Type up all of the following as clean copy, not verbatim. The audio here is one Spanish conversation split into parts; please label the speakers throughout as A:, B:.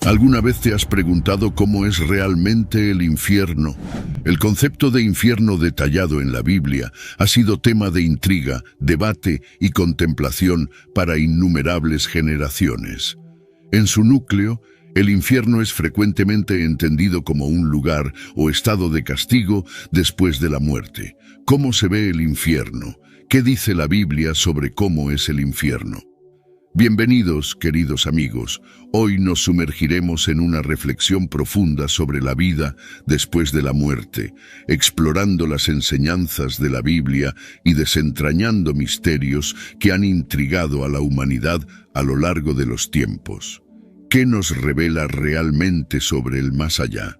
A: ¿Alguna vez te has preguntado cómo es realmente el infierno? El concepto de infierno detallado en la Biblia ha sido tema de intriga, debate y contemplación para innumerables generaciones. En su núcleo, el infierno es frecuentemente entendido como un lugar o estado de castigo después de la muerte. ¿Cómo se ve el infierno? ¿Qué dice la Biblia sobre cómo es el infierno? Bienvenidos, queridos amigos. Hoy nos sumergiremos en una reflexión profunda sobre la vida después de la muerte, explorando las enseñanzas de la Biblia y desentrañando misterios que han intrigado a la humanidad a lo largo de los tiempos. ¿Qué nos revela realmente sobre el más allá?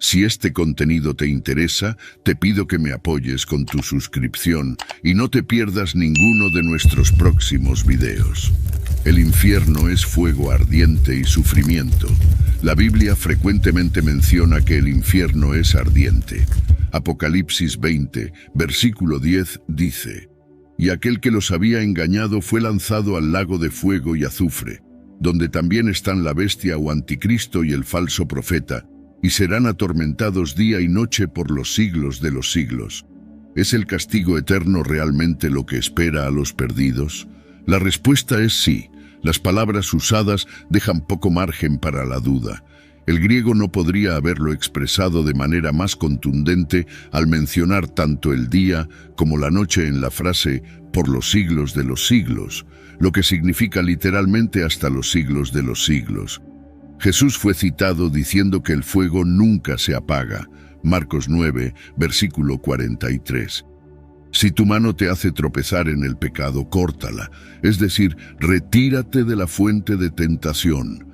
A: Si este contenido te interesa, te pido que me apoyes con tu suscripción y no te pierdas ninguno de nuestros próximos videos. El infierno es fuego ardiente y sufrimiento. La Biblia frecuentemente menciona que el infierno es ardiente. Apocalipsis 20, versículo 10 dice: «Y aquel que los había engañado fue lanzado al lago de fuego y azufre, donde también están la bestia o anticristo y el falso profeta, y serán atormentados día y noche por los siglos de los siglos». ¿Es el castigo eterno realmente lo que espera a los perdidos? La respuesta es sí. Las palabras usadas dejan poco margen para la duda. El griego no podría haberlo expresado de manera más contundente al mencionar tanto el día como la noche en la frase «por los siglos de los siglos», lo que significa literalmente hasta los siglos de los siglos. Jesús fue citado diciendo que el fuego nunca se apaga. Marcos 9, versículo 43. Si tu mano te hace tropezar en el pecado, córtala, es decir, retírate de la fuente de tentación.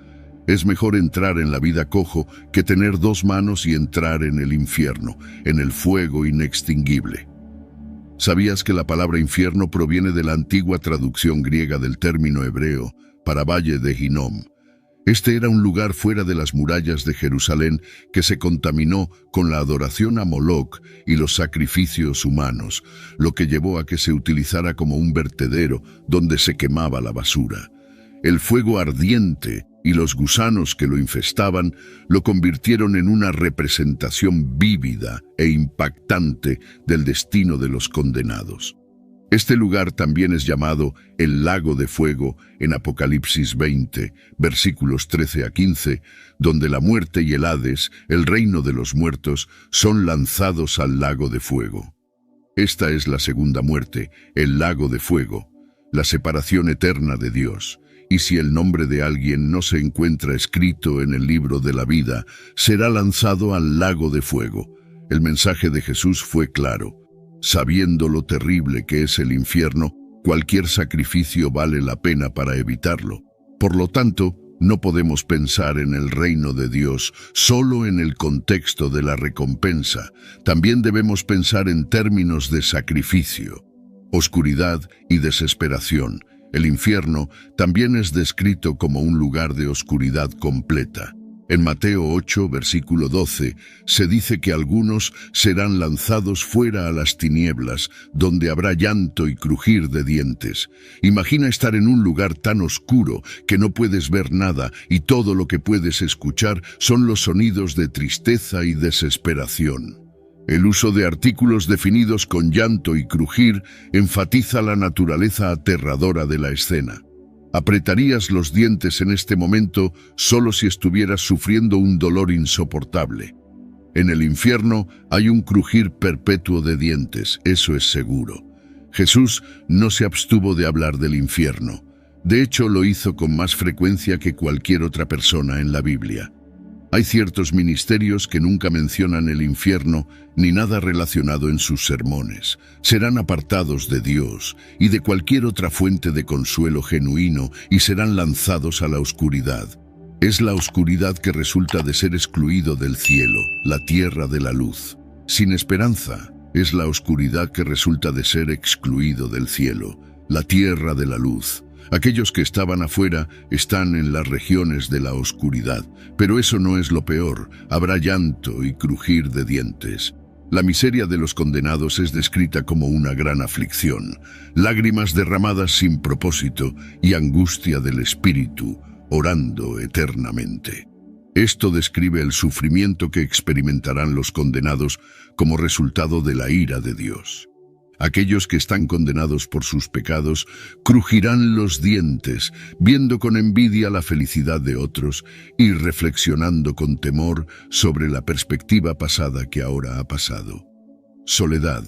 A: Es mejor entrar en la vida cojo que tener dos manos y entrar en el infierno, en el fuego inextinguible. ¿Sabías que la palabra infierno proviene de la antigua traducción griega del término hebreo para valle de Hinnom? Este era un lugar fuera de las murallas de Jerusalén que se contaminó con la adoración a Moloc y los sacrificios humanos, lo que llevó a que se utilizara como un vertedero donde se quemaba la basura. El fuego ardiente y los gusanos que lo infestaban lo convirtieron en una representación vívida e impactante del destino de los condenados. Este lugar también es llamado el lago de fuego en Apocalipsis 20, versículos 13 a 15, donde la muerte y el Hades, el reino de los muertos, son lanzados al lago de fuego. Esta es la segunda muerte, el lago de fuego, la separación eterna de Dios. Y si el nombre de alguien no se encuentra escrito en el libro de la vida, será lanzado al lago de fuego. El mensaje de Jesús fue claro. Sabiendo lo terrible que es el infierno, cualquier sacrificio vale la pena para evitarlo. Por lo tanto, no podemos pensar en el reino de Dios solo en el contexto de la recompensa. También debemos pensar en términos de sacrificio, oscuridad y desesperación. El infierno también es descrito como un lugar de oscuridad completa. En Mateo 8, versículo 12, se dice que algunos serán lanzados fuera a las tinieblas, donde habrá llanto y crujir de dientes. Imagina estar en un lugar tan oscuro que no puedes ver nada y todo lo que puedes escuchar son los sonidos de tristeza y desesperación. El uso de artículos definidos con llanto y crujir enfatiza la naturaleza aterradora de la escena. Apretarías los dientes en este momento solo si estuvieras sufriendo un dolor insoportable. En el infierno hay un crujir perpetuo de dientes, eso es seguro. Jesús no se abstuvo de hablar del infierno. De hecho, lo hizo con más frecuencia que cualquier otra persona en la Biblia. Hay ciertos ministerios que nunca mencionan el infierno ni nada relacionado en sus sermones. Serán apartados de Dios y de cualquier otra fuente de consuelo genuino y serán lanzados a la oscuridad. Es la oscuridad que resulta de ser excluido del cielo, la tierra de la luz. Sin esperanza, es la oscuridad que resulta de ser excluido del cielo, la tierra de la luz. Aquellos que estaban afuera están en las regiones de la oscuridad, pero eso no es lo peor. Habrá llanto y crujir de dientes. La miseria de los condenados es descrita como una gran aflicción, lágrimas derramadas sin propósito y angustia del espíritu, orando eternamente. Esto describe el sufrimiento que experimentarán los condenados como resultado de la ira de Dios. Aquellos que están condenados por sus pecados crujirán los dientes, viendo con envidia la felicidad de otros y reflexionando con temor sobre la perspectiva pasada que ahora ha pasado. Soledad.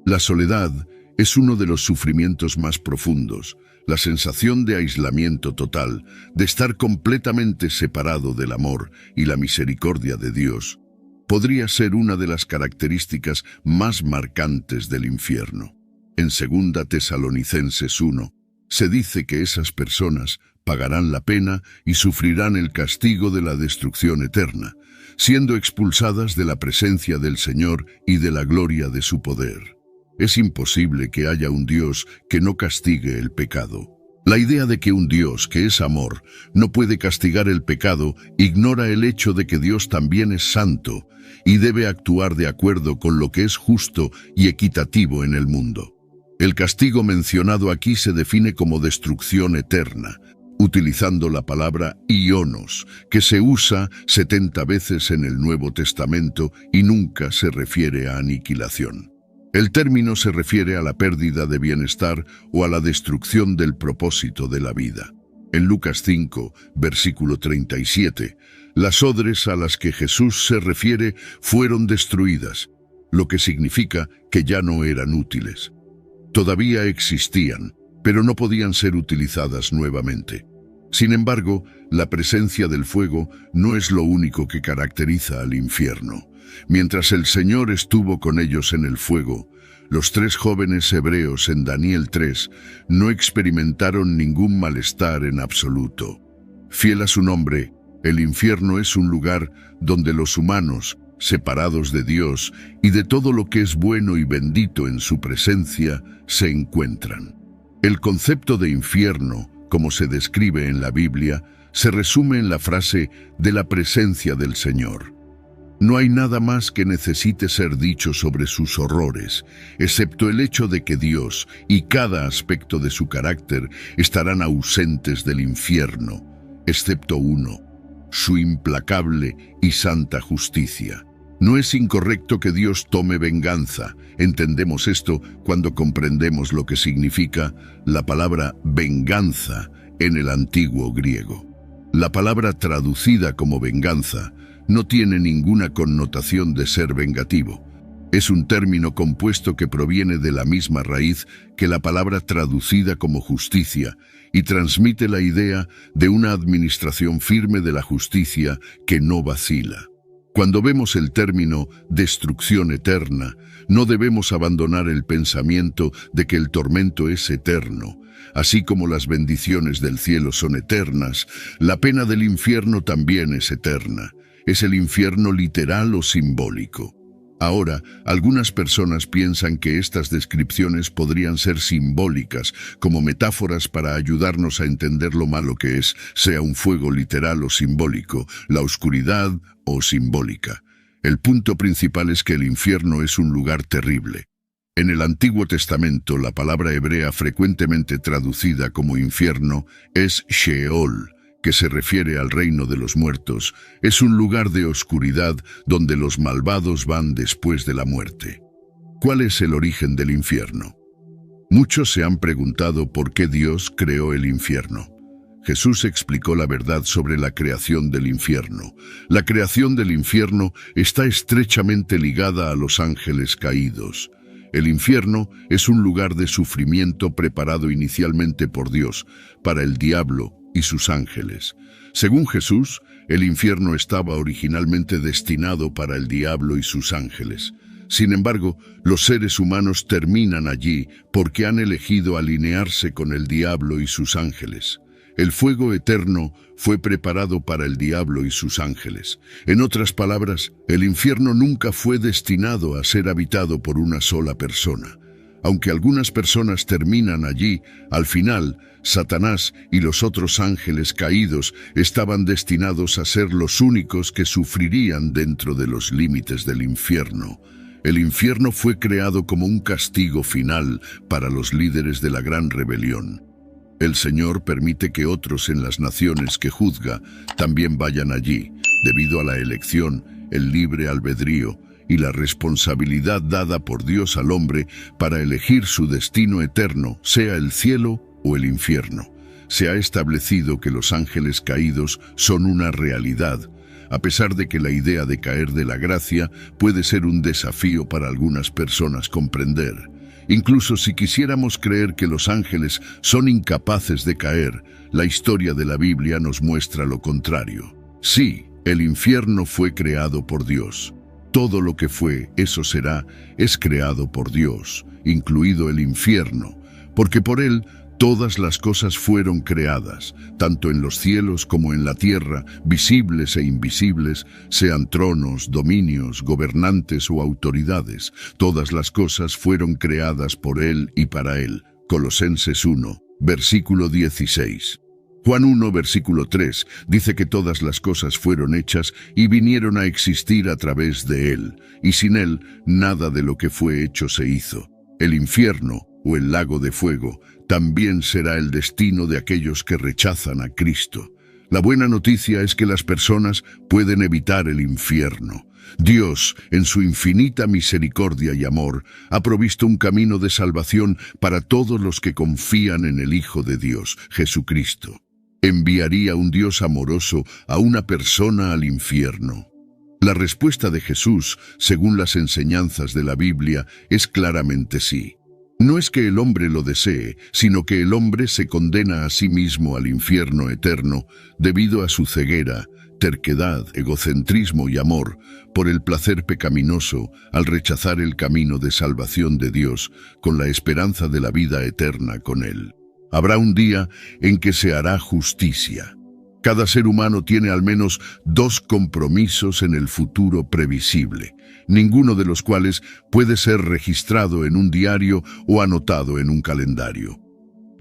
A: La soledad es uno de los sufrimientos más profundos, la sensación de aislamiento total, de estar completamente separado del amor y la misericordia de Dios. Podría ser una de las características más marcantes del infierno. En 2 Tesalonicenses 1, se dice que esas personas pagarán la pena y sufrirán el castigo de la destrucción eterna, siendo expulsadas de la presencia del Señor y de la gloria de su poder. Es imposible que haya un Dios que no castigue el pecado. La idea de que un Dios que es amor no puede castigar el pecado ignora el hecho de que Dios también es santo y debe actuar de acuerdo con lo que es justo y equitativo en el mundo. El castigo mencionado aquí se define como destrucción eterna, utilizando la palabra ionos, que se usa 70 veces en el Nuevo Testamento y nunca se refiere a aniquilación. El término se refiere a la pérdida de bienestar o a la destrucción del propósito de la vida. En Lucas 5, versículo 37, las odres a las que Jesús se refiere fueron destruidas, lo que significa que ya no eran útiles. Todavía existían, pero no podían ser utilizadas nuevamente. Sin embargo, la presencia del fuego no es lo único que caracteriza al infierno. Mientras el Señor estuvo con ellos en el fuego, los 3 jóvenes hebreos en Daniel 3 no experimentaron ningún malestar en absoluto. Fiel a su nombre, el infierno es un lugar donde los humanos, separados de Dios y de todo lo que es bueno y bendito en su presencia, se encuentran. El concepto de infierno, como se describe en la Biblia, se resume en la frase de la presencia del Señor. No hay nada más que necesite ser dicho sobre sus horrores, excepto el hecho de que Dios y cada aspecto de su carácter estarán ausentes del infierno, excepto uno, su implacable y santa justicia. No es incorrecto que Dios tome venganza. Entendemos esto cuando comprendemos lo que significa la palabra venganza en el antiguo griego. La palabra traducida como venganza no tiene ninguna connotación de ser vengativo. Es un término compuesto que proviene de la misma raíz que la palabra traducida como justicia y transmite la idea de una administración firme de la justicia que no vacila. Cuando vemos el término destrucción eterna, no debemos abandonar el pensamiento de que el tormento es eterno. Así como las bendiciones del cielo son eternas, la pena del infierno también es eterna. ¿Es el infierno literal o simbólico? Ahora, algunas personas piensan que estas descripciones podrían ser simbólicas, como metáforas para ayudarnos a entender lo malo que es, sea un fuego literal o simbólico, la oscuridad o simbólica. El punto principal es que el infierno es un lugar terrible. En el Antiguo Testamento, la palabra hebrea frecuentemente traducida como infierno es Sheol, que se refiere al reino de los muertos. Es un lugar de oscuridad donde los malvados van después de la muerte. ¿Cuál es el origen del infierno? Muchos se han preguntado por qué Dios creó el infierno. Jesús explicó la verdad sobre la creación del infierno. La creación del infierno está estrechamente ligada a los ángeles caídos. El infierno es un lugar de sufrimiento preparado inicialmente por Dios para el diablo y sus ángeles. Según Jesús, el infierno estaba originalmente destinado para el diablo y sus ángeles. Sin embargo, los seres humanos terminan allí porque han elegido alinearse con el diablo y sus ángeles. El fuego eterno fue preparado para el diablo y sus ángeles. En otras palabras, el infierno nunca fue destinado a ser habitado por una sola persona. Aunque algunas personas terminan allí, al final, Satanás y los otros ángeles caídos estaban destinados a ser los únicos que sufrirían dentro de los límites del infierno. El infierno fue creado como un castigo final para los líderes de la gran rebelión. El Señor permite que otros en las naciones que juzga también vayan allí, debido a la elección, el libre albedrío y la responsabilidad dada por Dios al hombre para elegir su destino eterno, sea el cielo o el infierno. Se ha establecido que los ángeles caídos son una realidad, a pesar de que la idea de caer de la gracia puede ser un desafío para algunas personas comprender. Incluso si quisiéramos creer que los ángeles son incapaces de caer, la historia de la Biblia nos muestra lo contrario. Sí, el infierno fue creado por Dios. Todo lo que fue, eso será, es creado por Dios, incluido el infierno, porque por él todas las cosas fueron creadas, tanto en los cielos como en la tierra, visibles e invisibles, sean tronos, dominios, gobernantes o autoridades. Todas las cosas fueron creadas por él y para él. Colosenses 1, versículo 16. Juan 1, versículo 3, dice que todas las cosas fueron hechas y vinieron a existir a través de él, y sin él nada de lo que fue hecho se hizo. El infierno, o el lago de fuego, también será el destino de aquellos que rechazan a Cristo. La buena noticia es que las personas pueden evitar el infierno. Dios, en su infinita misericordia y amor, ha provisto un camino de salvación para todos los que confían en el Hijo de Dios, Jesucristo. ¿Enviaría un Dios amoroso a una persona al infierno? La respuesta de Jesús, según las enseñanzas de la Biblia, es claramente sí. No es que el hombre lo desee, sino que el hombre se condena a sí mismo al infierno eterno debido a su ceguera, terquedad, egocentrismo y amor por el placer pecaminoso al rechazar el camino de salvación de Dios con la esperanza de la vida eterna con Él. Habrá un día en que se hará justicia. Cada ser humano tiene al menos 2 compromisos en el futuro previsible, ninguno de los cuales puede ser registrado en un diario o anotado en un calendario.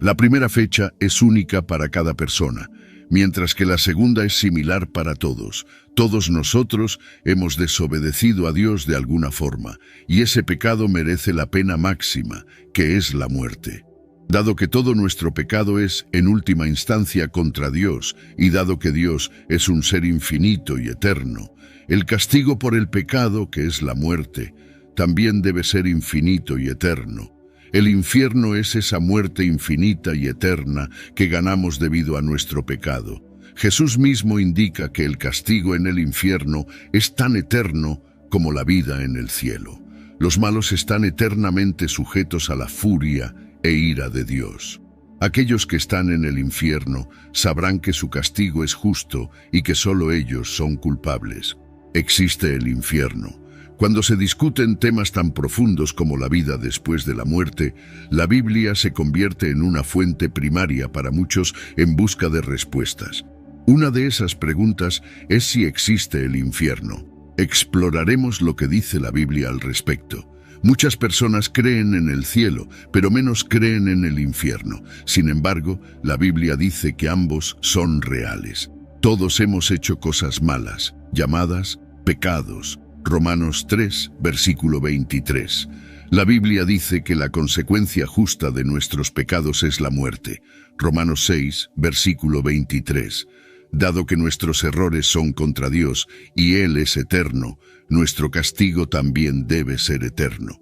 A: La primera fecha es única para cada persona, mientras que la segunda es similar para todos. Todos nosotros hemos desobedecido a Dios de alguna forma, y ese pecado merece la pena máxima, que es la muerte. Dado que todo nuestro pecado es, en última instancia, contra Dios, y dado que Dios es un ser infinito y eterno, el castigo por el pecado, que es la muerte, también debe ser infinito y eterno. El infierno es esa muerte infinita y eterna que ganamos debido a nuestro pecado. Jesús mismo indica que el castigo en el infierno es tan eterno como la vida en el cielo. Los malos están eternamente sujetos a la furia e ira de Dios. Aquellos que están en el infierno sabrán que su castigo es justo y que solo ellos son culpables. Existe el infierno. Cuando se discuten temas tan profundos como la vida después de la muerte, la Biblia se convierte en una fuente primaria para muchos en busca de respuestas. Una de esas preguntas es si existe el infierno. Exploraremos lo que dice la Biblia al respecto. Muchas personas creen en el cielo, pero menos creen en el infierno. Sin embargo, la Biblia dice que ambos son reales. Todos hemos hecho cosas malas, llamadas pecados. Romanos 3, versículo 23. La Biblia dice que la consecuencia justa de nuestros pecados es la muerte. Romanos 6, versículo 23. Dado que nuestros errores son contra Dios y Él es eterno, nuestro castigo también debe ser eterno.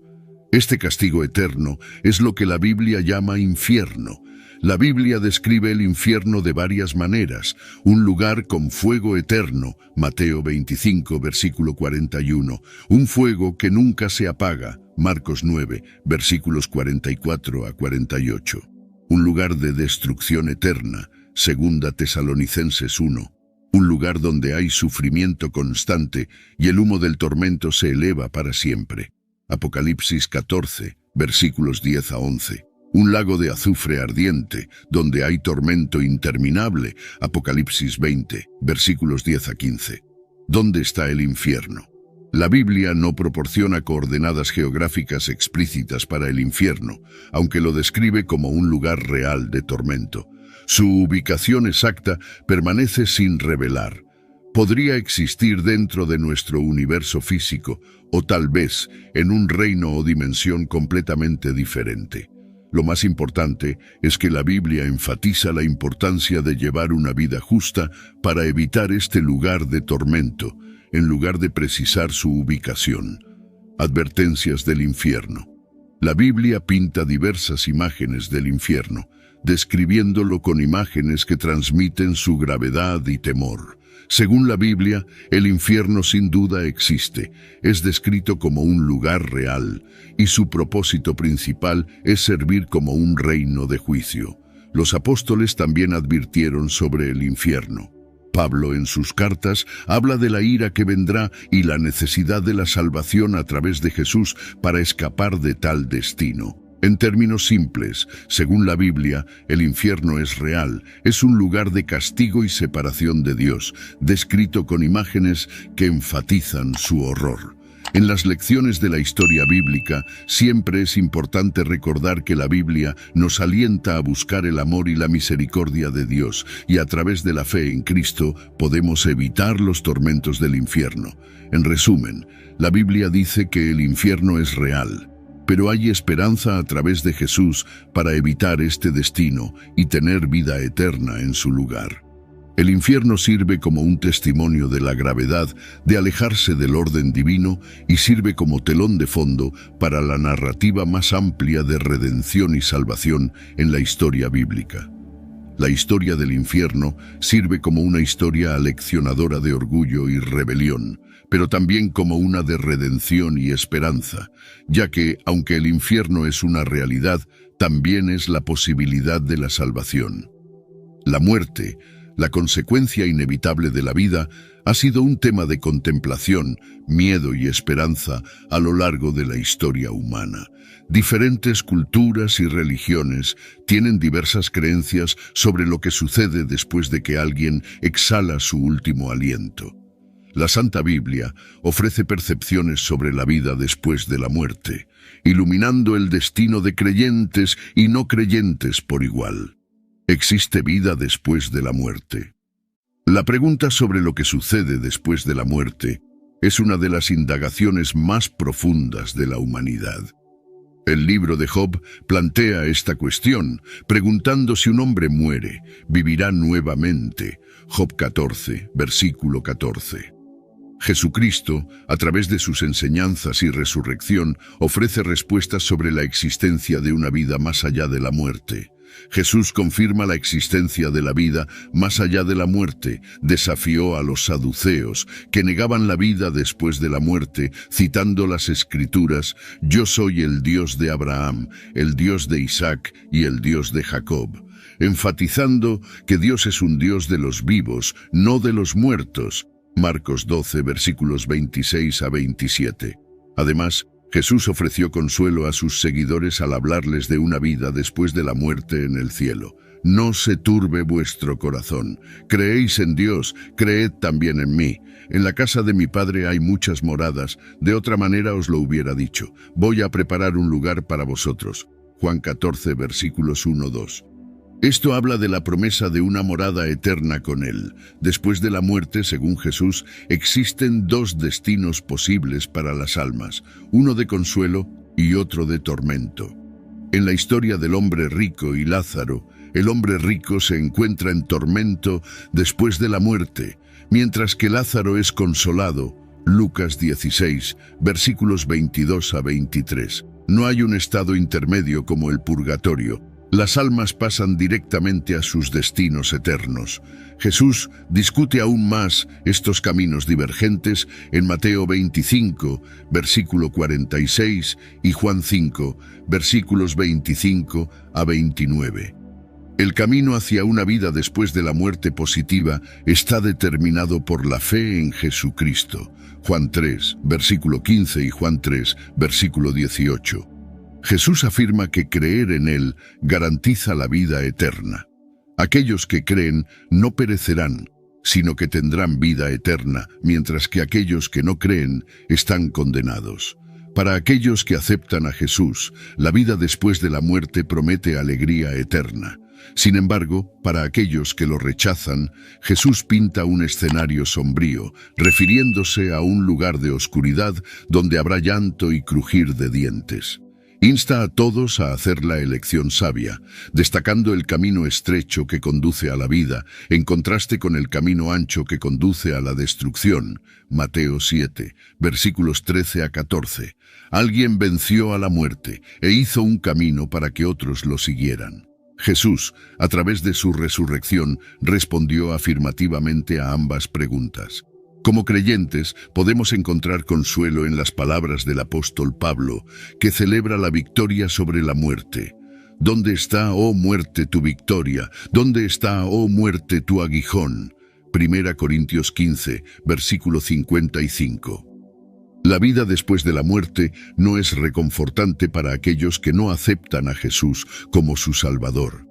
A: Este castigo eterno es lo que la Biblia llama infierno. La Biblia describe el infierno de varias maneras. Un lugar con fuego eterno, Mateo 25, versículo 41. Un fuego que nunca se apaga, Marcos 9, versículos 44 a 48. Un lugar de destrucción eterna, Segunda Tesalonicenses 1. Un lugar donde hay sufrimiento constante y el humo del tormento se eleva para siempre. Apocalipsis 14, versículos 10 a 11. Un lago de azufre ardiente, donde hay tormento interminable. Apocalipsis 20, versículos 10 a 15. ¿Dónde está el infierno? La Biblia no proporciona coordenadas geográficas explícitas para el infierno, aunque lo describe como un lugar real de tormento. Su ubicación exacta permanece sin revelar. Podría existir dentro de nuestro universo físico, o tal vez en un reino o dimensión completamente diferente. Lo más importante es que la Biblia enfatiza la importancia de llevar una vida justa para evitar este lugar de tormento, en lugar de precisar su ubicación. Advertencias del infierno. La Biblia pinta diversas imágenes del infierno, describiéndolo con imágenes que transmiten su gravedad y temor. Según la Biblia, el infierno sin duda existe, es descrito como un lugar real, y su propósito principal es servir como un reino de juicio. Los apóstoles también advirtieron sobre el infierno. Pablo en sus cartas habla de la ira que vendrá y la necesidad de la salvación a través de Jesús para escapar de tal destino. En términos simples, según la Biblia, el infierno es real, es un lugar de castigo y separación de Dios, descrito con imágenes que enfatizan su horror. En las lecciones de la historia bíblica, siempre es importante recordar que la Biblia nos alienta a buscar el amor y la misericordia de Dios, y a través de la fe en Cristo podemos evitar los tormentos del infierno. En resumen, la Biblia dice que el infierno es real, pero hay esperanza a través de Jesús para evitar este destino y tener vida eterna en su lugar. El infierno sirve como un testimonio de la gravedad de alejarse del orden divino y sirve como telón de fondo para la narrativa más amplia de redención y salvación en la historia bíblica. La historia del infierno sirve como una historia aleccionadora de orgullo y rebelión, pero también como una de redención y esperanza, ya que, aunque el infierno es una realidad, también es la posibilidad de la salvación. La muerte, la consecuencia inevitable de la vida, ha sido un tema de contemplación, miedo y esperanza a lo largo de la historia humana. Diferentes culturas y religiones tienen diversas creencias sobre lo que sucede después de que alguien exhala su último aliento. La Santa Biblia ofrece percepciones sobre la vida después de la muerte, iluminando el destino de creyentes y no creyentes por igual. ¿Existe vida después de la muerte? La pregunta sobre lo que sucede después de la muerte es una de las indagaciones más profundas de la humanidad. El libro de Job plantea esta cuestión, preguntando si un hombre muere, ¿vivirá nuevamente? Job 14, versículo 14. Jesucristo, a través de sus enseñanzas y resurrección, ofrece respuestas sobre la existencia de una vida más allá de la muerte. Jesús confirma la existencia de la vida más allá de la muerte, desafió a los saduceos, que negaban la vida después de la muerte, citando las Escrituras: «Yo soy el Dios de Abraham, el Dios de Isaac y el Dios de Jacob», enfatizando que Dios es un Dios de los vivos, no de los muertos. Marcos 12, versículos 26 a 27. Además, Jesús ofreció consuelo a sus seguidores al hablarles de una vida después de la muerte en el cielo. «No se turbe vuestro corazón. Creéis en Dios, creed también en mí. En la casa de mi Padre hay muchas moradas, de otra manera os lo hubiera dicho. Voy a preparar un lugar para vosotros». Juan 14, versículos 1-2. Esto habla de la promesa de una morada eterna con Él. Después de la muerte, según Jesús, existen dos destinos posibles para las almas, uno de consuelo y otro de tormento. En la historia del hombre rico y Lázaro, el hombre rico se encuentra en tormento después de la muerte, mientras que Lázaro es consolado. Lucas 16, versículos 22 a 23. No hay un estado intermedio como el purgatorio. Las almas pasan directamente a sus destinos eternos. Jesús discute aún más estos caminos divergentes en Mateo 25, versículo 46, y Juan 5, versículos 25 a 29. El camino hacia una vida después de la muerte positiva está determinado por la fe en Jesucristo. Juan 3, versículo 15 y Juan 3, versículo 18. Jesús afirma que creer en Él garantiza la vida eterna. Aquellos que creen no perecerán, sino que tendrán vida eterna, mientras que aquellos que no creen están condenados. Para aquellos que aceptan a Jesús, la vida después de la muerte promete alegría eterna. Sin embargo, para aquellos que lo rechazan, Jesús pinta un escenario sombrío, refiriéndose a un lugar de oscuridad donde habrá llanto y crujir de dientes. Insta a todos a hacer la elección sabia, destacando el camino estrecho que conduce a la vida, en contraste con el camino ancho que conduce a la destrucción. Mateo 7, versículos 13 a 14. Alguien venció a la muerte e hizo un camino para que otros lo siguieran. Jesús, a través de su resurrección, respondió afirmativamente a ambas preguntas. Como creyentes, podemos encontrar consuelo en las palabras del apóstol Pablo, que celebra la victoria sobre la muerte. ¿Dónde está, oh muerte, tu victoria? ¿Dónde está, oh muerte, tu aguijón? 1 Corintios 15, versículo 55. La vida después de la muerte no es reconfortante para aquellos que no aceptan a Jesús como su Salvador.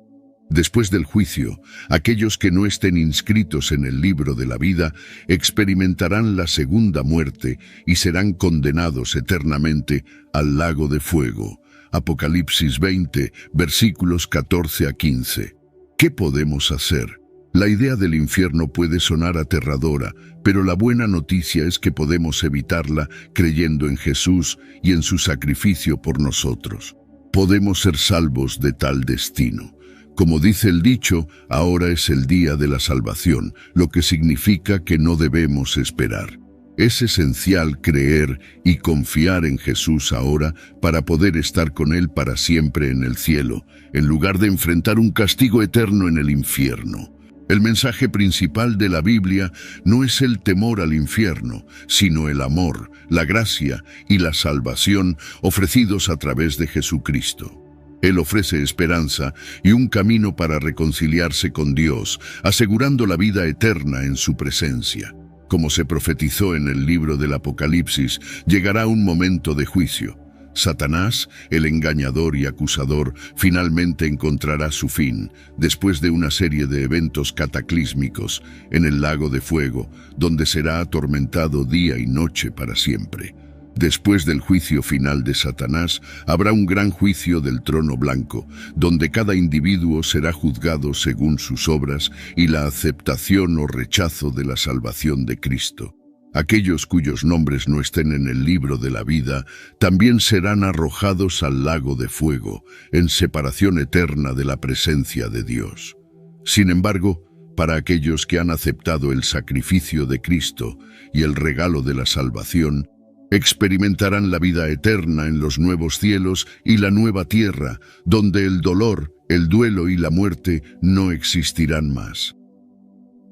A: Después del juicio, aquellos que no estén inscritos en el libro de la vida experimentarán la segunda muerte y serán condenados eternamente al lago de fuego. Apocalipsis 20, versículos 14 a 15. ¿Qué podemos hacer? La idea del infierno puede sonar aterradora, pero la buena noticia es que podemos evitarla creyendo en Jesús y en su sacrificio por nosotros. Podemos ser salvos de tal destino. Como dice el dicho, ahora es el día de la salvación, lo que significa que no debemos esperar. Es esencial creer y confiar en Jesús ahora para poder estar con Él para siempre en el cielo, en lugar de enfrentar un castigo eterno en el infierno. El mensaje principal de la Biblia no es el temor al infierno, sino el amor, la gracia y la salvación ofrecidos a través de Jesucristo. Él ofrece esperanza y un camino para reconciliarse con Dios, asegurando la vida eterna en su presencia. Como se profetizó en el libro del Apocalipsis, llegará un momento de juicio. Satanás, el engañador y acusador, finalmente encontrará su fin, después de una serie de eventos cataclísmicos, en el lago de fuego, donde será atormentado día y noche para siempre. Después del juicio final de Satanás, habrá un gran juicio del trono blanco, donde cada individuo será juzgado según sus obras y la aceptación o rechazo de la salvación de Cristo. Aquellos cuyos nombres no estén en el libro de la vida también serán arrojados al lago de fuego, en separación eterna de la presencia de Dios. Sin embargo, para aquellos que han aceptado el sacrificio de Cristo y el regalo de la salvación, experimentarán la vida eterna en los nuevos cielos y la nueva tierra, donde el dolor, el duelo y la muerte no existirán más.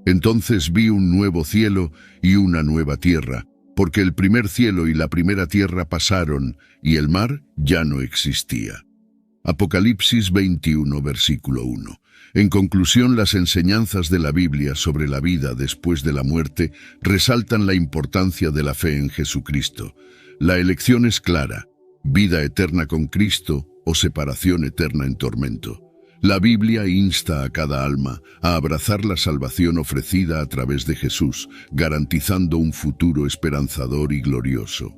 A: Entonces vi un nuevo cielo y una nueva tierra, porque el primer cielo y la primera tierra pasaron, y el mar ya no existía. Apocalipsis 21, versículo 1. En conclusión, las enseñanzas de la Biblia sobre la vida después de la muerte resaltan la importancia de la fe en Jesucristo. La elección es clara: vida eterna con Cristo o separación eterna en tormento. La Biblia insta a cada alma a abrazar la salvación ofrecida a través de Jesús, garantizando un futuro esperanzador y glorioso.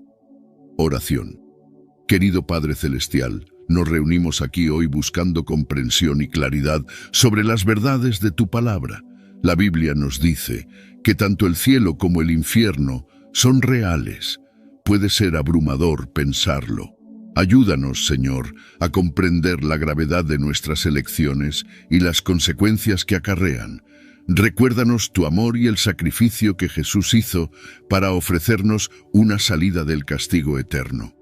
A: Oración. Querido Padre Celestial, nos reunimos aquí hoy buscando comprensión y claridad sobre las verdades de tu palabra. La Biblia nos dice que tanto el cielo como el infierno son reales. Puede ser abrumador pensarlo. Ayúdanos, Señor, a comprender la gravedad de nuestras elecciones y las consecuencias que acarrean. Recuérdanos tu amor y el sacrificio que Jesús hizo para ofrecernos una salida del castigo eterno.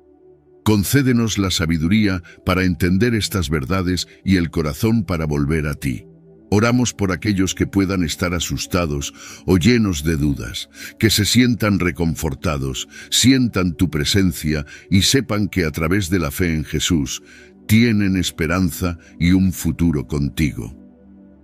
A: Concédenos la sabiduría para entender estas verdades y el corazón para volver a ti. Oramos por aquellos que puedan estar asustados o llenos de dudas, que se sientan reconfortados, sientan tu presencia y sepan que a través de la fe en Jesús tienen esperanza y un futuro contigo.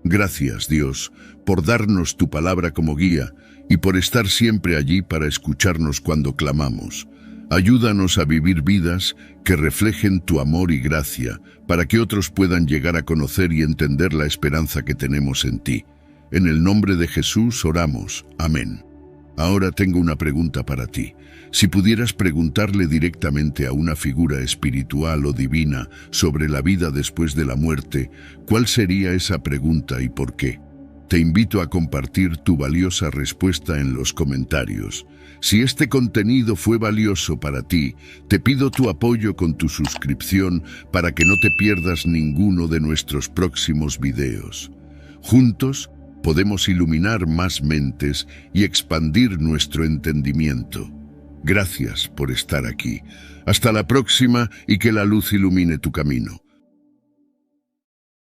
A: Gracias, Dios, por darnos tu palabra como guía y por estar siempre allí para escucharnos cuando clamamos. Ayúdanos a vivir vidas que reflejen tu amor y gracia, para que otros puedan llegar a conocer y entender la esperanza que tenemos en ti. En el nombre de Jesús oramos. Amén. Ahora tengo una pregunta para ti. Si pudieras preguntarle directamente a una figura espiritual o divina sobre la vida después de la muerte, ¿cuál sería esa pregunta y por qué? Te invito a compartir tu valiosa respuesta en los comentarios. Si este contenido fue valioso para ti, te pido tu apoyo con tu suscripción para que no te pierdas ninguno de nuestros próximos videos. Juntos podemos iluminar más mentes y expandir nuestro entendimiento. Gracias por estar aquí. Hasta la próxima y que la luz ilumine tu camino.